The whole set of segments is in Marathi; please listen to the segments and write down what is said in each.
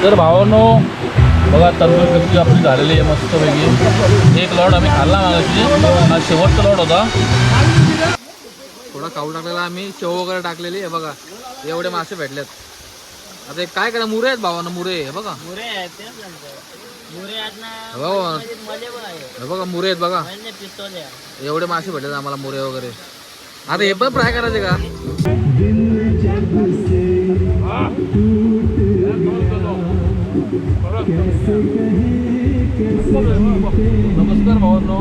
तर भावांनो बघा तंदूर कशी आपली झालेली आहे मस्तपैकी. एक लॉट आम्ही खाल्ला मागाशी, हा शेवटचा लॉट होता. थोडा खाऊ टाकलेला आम्ही, शेव वगैरे टाकलेली आहे बघा. एवढे मासे भेटलेत. आता एक काय करा, मुरे आहेत भावांनो, मुरे हे बघा. मुरे आहेत बघा मुरे आहेत बघा. एवढे मासे भेटलेत आम्हाला मुरे वगैरे. आता हे पण फ्राय करायचे का? नमस्कार भावांनो,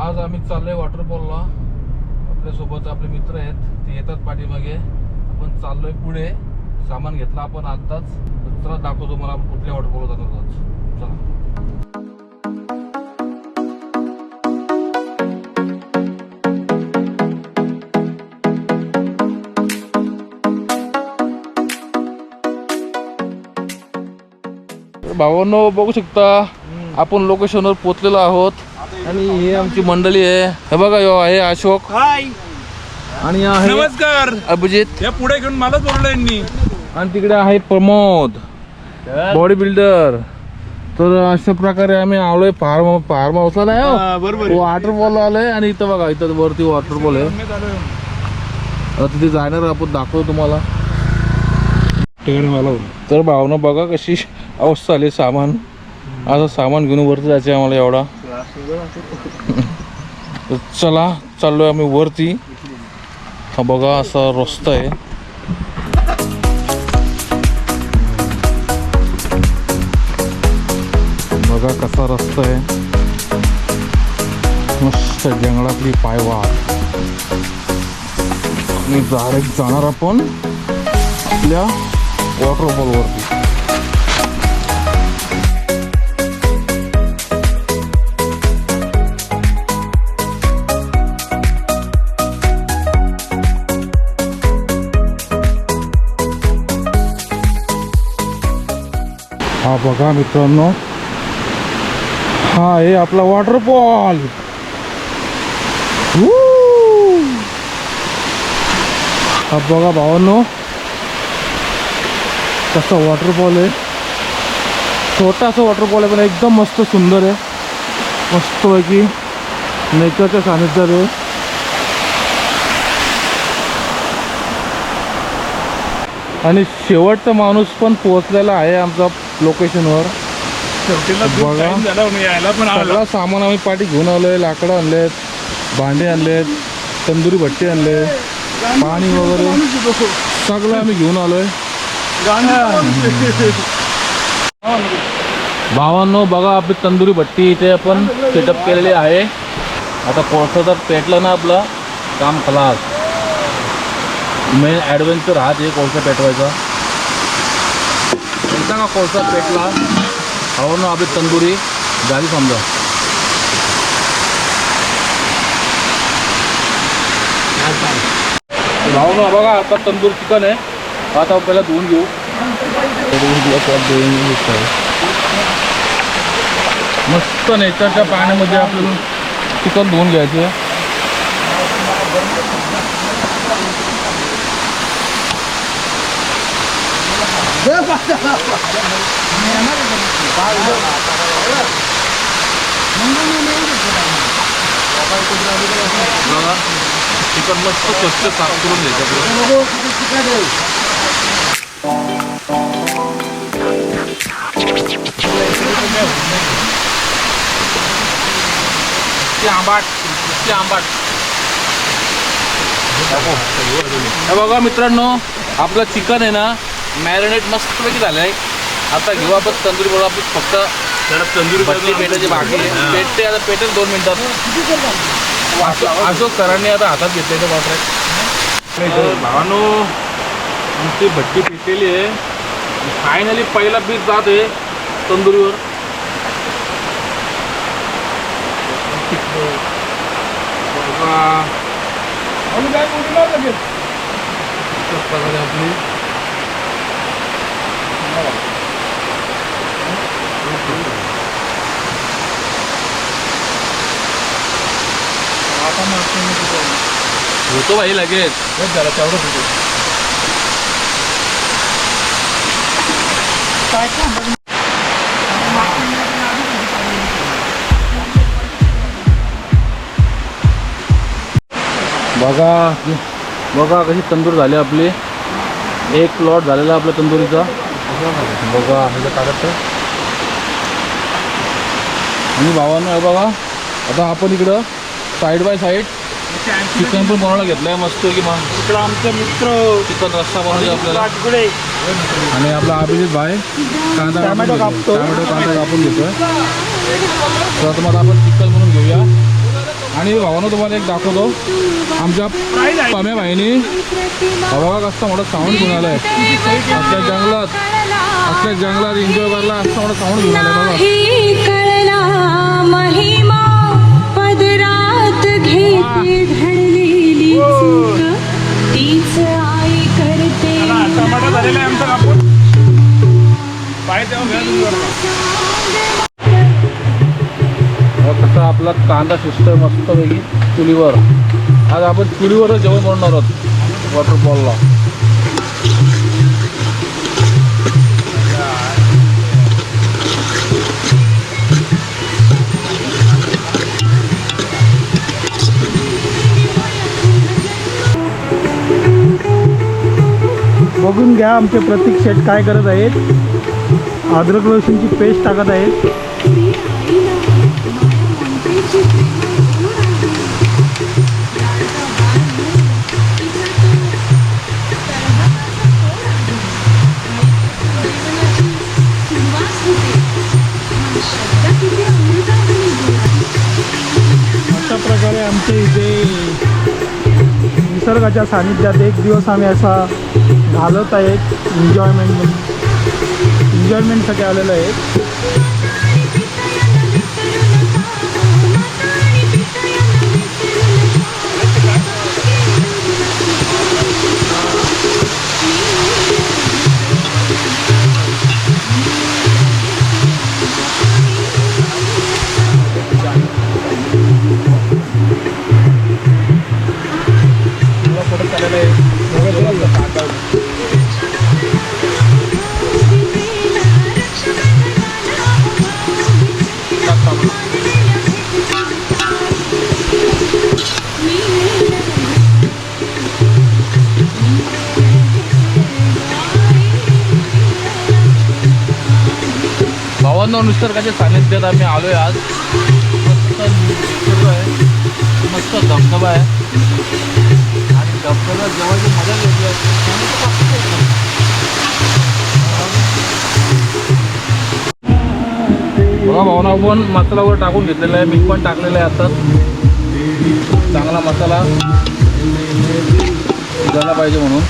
आज आम्ही चाललोय वॉटरफॉलला. आपल्यासोबत आपले मित्र आहेत, ते येतात पाठीमागे. आपण चाललोय पुढे. सामान घेतलं आपण आत्ताच. चला दाखवतो मला आपण कुठल्या वॉटरफॉलला जाणार आहोत. चला. भावांनो बघू शकता आपण लोकेशनवर पोहोचलेलो आहोत. आणि हे आमची मंडळी आहे. हे बघा, यो आहे अशोक. हाय आणि आहे नमस्कार अभिजित. या पुढे घेऊन मलाच बोललो यांनी. आणि तिकडे आहे प्रमोद, बॉडी बिल्डर. तर अशा प्रकारे आम्ही आलोय फार्म हाऊसला. नाही बरोबर वॉटरफॉल आलोय. आणि इथं बघा, इथं वरती वॉटरफॉल आहे. आता तिथे जाणार आपण, दाखवतो तुम्हाला. तर भावना बघा कशी अवस्था आली. सामान आता सामान घेऊन वरती जायचं आम्हाला एवढा. चला चाललोय आम्ही वरती. हा बघा असा रस्ता आहे. बघा कसा रस्ता आहे, मस्त जंगलातली पायवाट. आणि डायरेक्ट जाणार आपण आपल्या वॉटरफॉल वरती. हा बघा मित्रांनो, हा आहे आपला वॉटरफॉल. हा बघा भावांनो कसा वॉटरफॉल आहे. छोटासा वॉटरफॉल आहे पण एकदम मस्त सुंदर आहे. मस्तपैकी नेचरच्या सानिध्यात आहे. आणि शेवटचा माणूस पण पोहोचलेला आहे आमचा लोकेशनवर. बघा सगळा सामान आम्ही पाठी घेऊन आलोय. लाकडं आणलेत, भांडे आणलेत, तंदुरी भट्टी आणले, पाणी वगैरे सगळं आम्ही घेऊन आलोय. भावांनो बघा, आपली तंदुरी भट्टी इथे आपण सेटअप केलेली आहे. आता कोळसा जर पेटलं ना आपलं काम खलास. मेन ॲडव्हेंचर हाच आहे, कोळसा पेटवायचा. एकदा का कोळसा पेटला भावांनो आपली तंदुरी झाली समजा. भावांनो बघा, आता तंदूर चिकन आहे. आता पहिला धुवून घेऊ. मस्त नेचरच्या पाण्यामध्ये आपल्याला चिकन धुवून घ्यायचं. चिकन मस्त स्वच्छ साफ करून घ्यायचं. आंबाट हे बघा मित्रांनो, आपलं चिकन आहे ना मॅरिनेट मस्तपैकी झालं आहे. आता घेऊ आपण तंदुरी बरोबर. आपली फक्त तंदुरी भट्टी पेटायची बाकी आहे. पेटते आता, पेटेल 2 मिनिटात. अशोक सरांनी आता हातात घेतले ते बापरे. भावानो आमची भट्टी पेटलेली आहे. फायनली पहिला पीस जात आहे तंदुरीवर. आपली होतो भाई लगेच. झाला तेवढंच होतो. बघा बघा कशी तंदूर झाली आपली. एक प्लॉट झालेला आपल्या तंदुरीचा. बघा ह्याचं कागद आणि भावांनो आहे बघा. आता आपण इकडं साईड बाय साईड चिकन पण बनवायला घेतलंय मस्त की मग आमचे मित्र चिकन रस्सा बनवायचा आपल्याला. आणि आपला अभिजित भाई कांदा टोमॅटो कापतो. कांदा कापून घेतोय. तर तुम्हाला आपण चिकन म्हणून घेऊया. आणि भावानं तुम्हाला एक दाखवतो आमच्या पम्या भाईनी बघा कसं मोठं साऊंड घेऊन आलाय. आपल्या जंगलात एन्जॉय करायला असं मोठं साऊंड घेऊन आलाय बघा. महिमा पदरात घेते घडलेली चूक तीच आई करते. टमाटर झालेला आहे आमचा कापून पाय तेव्हा कसा आपला कांदा शिजतोय मस्त पैकी चुलीवर. आज आपण चुलीवरच जेवण बनवणार आहोत वॉटरफॉलला. बघून घ्या आमचे प्रतीक शेठ काय करत आहेत. अद्रक लसूणची पेस्ट टाकत आहेत. अशा प्रकारे आमच्या इथे निसर्गाच्या सानिध्यात एक दिवस आम्ही असा घालत आहेत. एन्जॉयमेंटसाठी आलेलो आहे. भावांनो निसर्गाच्या सानिध्यात आम्ही आलोय आज. मस्त निसर्ग आहे, मस्त धबधबा आहे. आणि धबधब्यात जेव्हाची मजा घेतली बघा भावना आपण मसाला वगैरे टाकून घेतलेला आहे. मीठ पण टाकलेलं आहे. आता चांगला मसाला झाला पाहिजे म्हणून.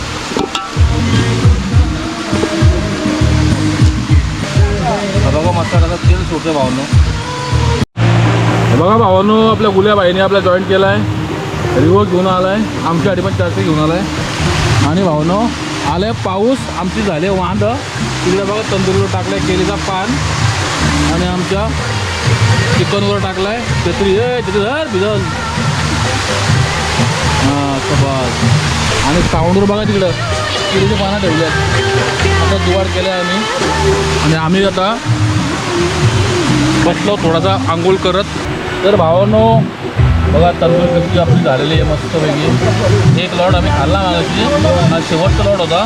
बघा मसाल्याचा तेल सुटतं भावांनो. बघा भावांनो आपल्या गुल्या बाईने आपला जॉईन केला आहे. रिवो घेऊन आला आहे. आमच्यासाठी पण चारशे घेऊन आला आहे. आणि भावांनो आलं आहे पाऊस. आमची झाले वांद. तिकडे बघा तंदुरीवर टाकलं आहे केलीचा पान. आणि आमच्या चिकनवर टाकला आहे छत्री. तिथे धर भिजल. हां बस. आणि साऊंडवर बघा तिकडं केलीचे पानं ठेवले आहेत. आता जुगाड केलं आहे आम्ही. आणि आम्ही आता बसलो थोडासा आंघोळ करत. तर भावांनो बघा तंदूर कशी आपली झालेली आहे मस्त पैकी. एक लॉट आम्ही खाल्ला मागायची. हा शेवटचा लॉट होता.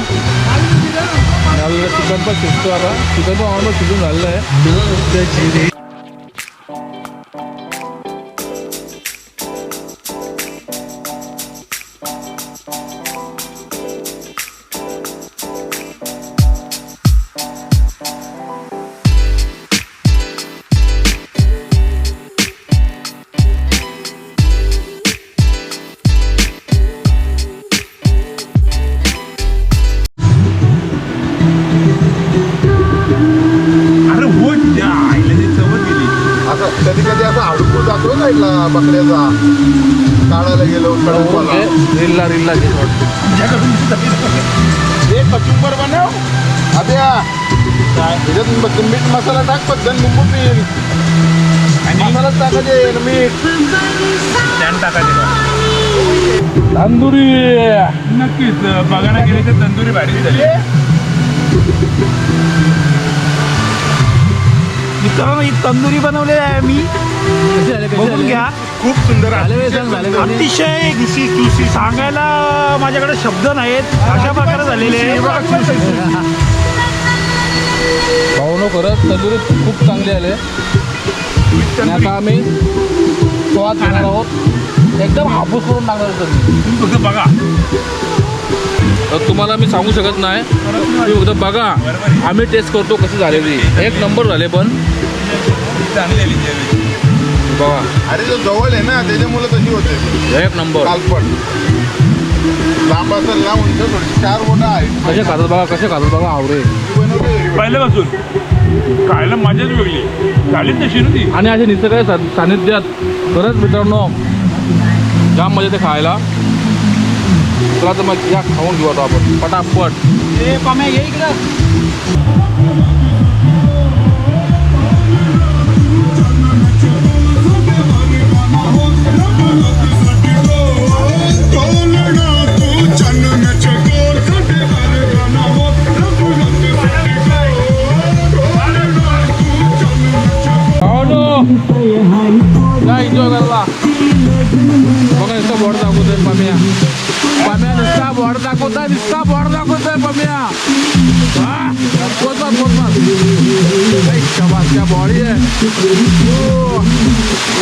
आपल्याला चिकन पण शिजतो. आता चिकन पण ऑलमोस्ट शिजून झालेलं आहे. कधी कधी असं अडकून जातो साईडला बकऱ्याचा. काढायला गेलो रिल्ला रिल्ला घेत एक कचुंबर बनव. आता त्याच्यात मीठ मसाला टाक. पद्धत लिंबू पील आणि मसालाच टाकायचे. मीठ टाकायचे. तंदुरी नक्कीच बघायला गेले तर तंदुरी भारी झाली. मित्रांनो ही तंदुरी बनवलेली आहे मी बघून घ्या. खूप सुंदर आहे. अतिशय सांगायला माझ्याकडे शब्द नाहीत अशा प्रकारे झालेले आहे. भावनो खरंच तंदुरी खूप चांगली आले. आणि आता आम्ही स्वाद घेणार आहोत. एकदम हापूस करून टाकणार आहोत. फक्त बघा. तर तुम्हाला मी सांगू शकत नाही. तुम्ही फक्त बघा. आम्ही टेस्ट करतो कशी झालेली. एक नंबर झाले पण बघा. अरे जो जवळ आहे ना त्याच्यामुळे तशी होते. एक नंबर. कालपट लांब असेल ना उंच थोडी 4 बोटं आहे. कसे खातात बघा. कसे खातात बघा. आवरे पहिल्यापासून खायला मजाच वेगळी झाली तशी नव्हती. आणि असे निसर्ग सानिध्यात खरंच मित्रांनो जाम मजा ते खायला. चला तर मग या खाऊन घेऊ आता आपण पटापट. ए पाम्या ये इकडं. एन्जॉय करला. बघा नुसता बोर्ड दाखवतोय पम्या. पम्या नुसता बोर्ड दाखवतोय. नुसता बोर्ड दाखवतोय पम्या. क्या बॉडी आहे.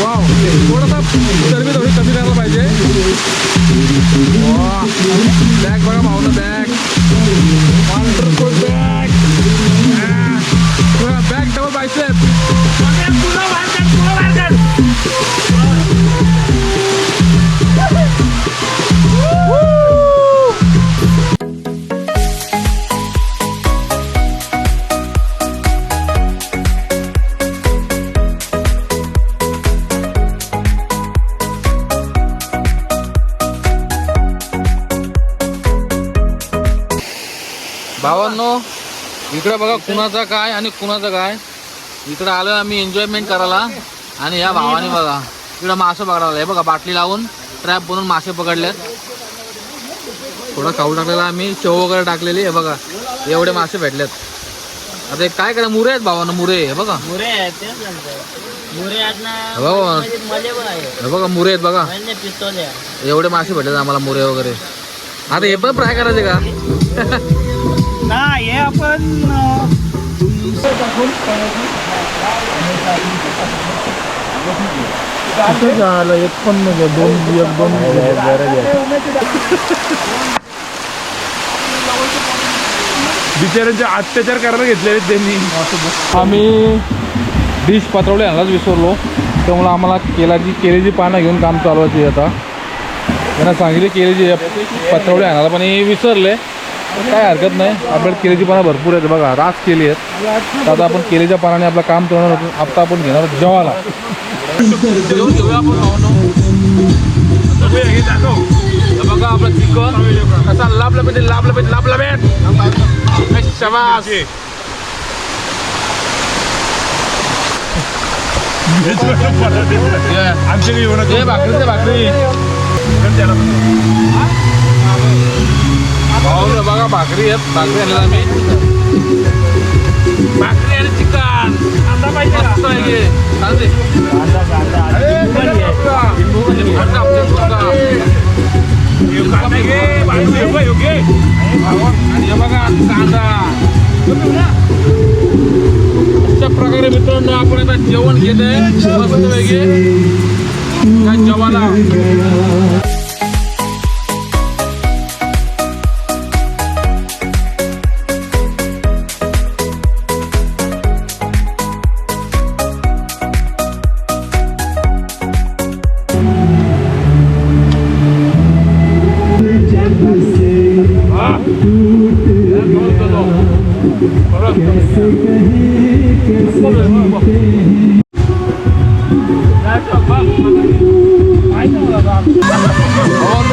वाव. थोडासा चरबी थोडी कमी करायला पाहिजे. बॅग बघा भावना. Bag wonderful bag. Bag double bicep. भावांनो इकडे बघा कुणाचा काय आणि कुणाचं काय. इकडे आलो आम्ही एन्जॉयमेंट करायला. आणि या भावाने बघा इकडं मासे पकडायला. हे बघा बाटली लावून ट्रॅप बनवून मासे पकडलेत. थोडा खाऊ टाकलेला आम्ही. चव वगैरे टाकलेली. हे बघा एवढे मासे भेटलेत. आता एक काय करा. मुरे आहेत भावानं. मुरे हे बघा. हे बघा मुरे आहेत बघा. एवढे मासे भेटलेत आम्हाला मुरे वगैरे. आता हे पण फ्राय करायचे का. नाही हे आपण झालं. एक पण म्हणजे दोन बिचाऱ्यांचे अत्याचार करायला घेतलेले त्यांनी. आम्ही डिश पत्रवडे आणायलाच विसरलो. त्यामुळे आम्हाला केळीची पानं घेऊन काम चालवायची. आता त्यांना सांगितले केळीची पत्रवडे आणायला पण हे विसरले. काय हरकत नाही. आपल्याकडे केळीची पानं भरपूर आहेत बघा. रास केली आहेत. तर आता आपण केळीच्या पानाने आपलं काम करणार होतो. आता आपण घेणार जेवायला. बघा आपलं चिकन कसा लाभला शबास. भाकरी बघा. भाकरी आहेत. भाकरी आणल्या आम्ही. भाकरी आणि चिकन. आणि बघा कांदा. अशा प्रकारे मित्रांनो आपण आता जेवण घेतोय मस्तपैकी या जेवायला.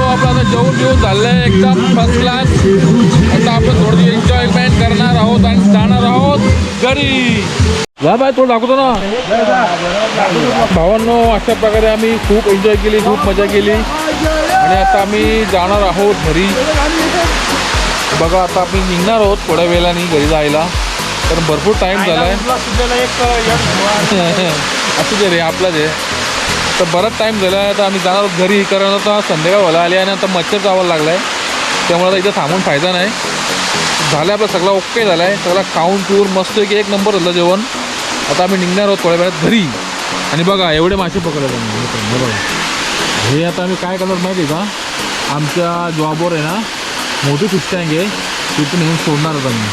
आपलं जेवण घेऊन झालंय एकदम फर्स्ट क्लास. आता आपण थोडी एन्जॉयमेंट करणार आहोत आणि जाणार आहोत घरी. जा बाय थोडं दाखवतो ना भावांनो. अशा प्रकारे आम्ही खूप एन्जॉय केली. खूप मजा केली. आणि आता आम्ही जाणार आहोत घरी. बघा आता आम्ही निघणार आहोत थोड्या वेळाने घरी जायला. तर भरपूर टाईम झाला आहे असं जे रे आपलं जे तर बराच टाईम झाला आहे. आता आम्ही जाणार आहोत घरी, कारण आता संध्याकाळ व्हायला आली आणि आता मच्छर चावायला लागला आहे. त्यामुळे आता इथं थांबून फायदा नाही. झालं आपलं सगळं ओके झालं आहे, सगळं खाऊन पिऊन मस्त की एक नंबर झालं जेवण. आता आम्ही निघणार आहोत थोड्या वेळात घरी. आणि बघा एवढे मासे पकडले आम्ही. बघा हे आता आम्ही काय करणार माहिती आहे का, आमच्या जॉबवर आहे ना मोठी फिश टँक आहे, तिथून येऊन सोडणार होता मी.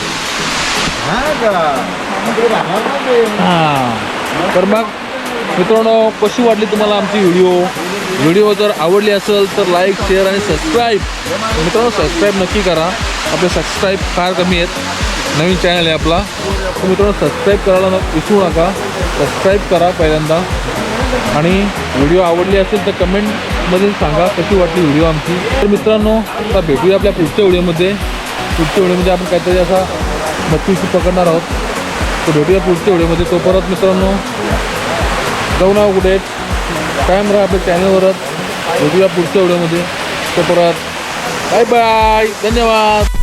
हां तर मग मित्रांनो कशी वाटली तुम्हाला आमची व्हिडिओ जर आवडली असेल तर लाईक शेअर आणि सबस्क्राईब. मित्रांनो सबस्क्राईब नक्की करा, आपले सबस्क्राईब फार कमी आहेत, नवीन चॅनल आहे आपला. तर मित्रांनो सबस्क्राईब करायला विसरू नका, सबस्क्राईब करा पहिल्यांदा. आणि व्हिडिओ आवडली असेल तर कमेंटमध्ये सांगा कशी वाटली व्हिडिओ आमची. तर मित्रांनो आता भेटूया आपल्या पुढच्या व्हिडिओमध्ये. आपण काहीतरी असा मच्छी पकडणार आहोत. तर भेटूया पुढच्या व्हिडिओमध्ये. तो परत मित्रांनो जाऊ ना कुठे कायम राहा आपल्या चॅनलवरच. भेटूया पुढच्या व्हिडिओमध्ये. तो परत बाय बाय, धन्यवाद.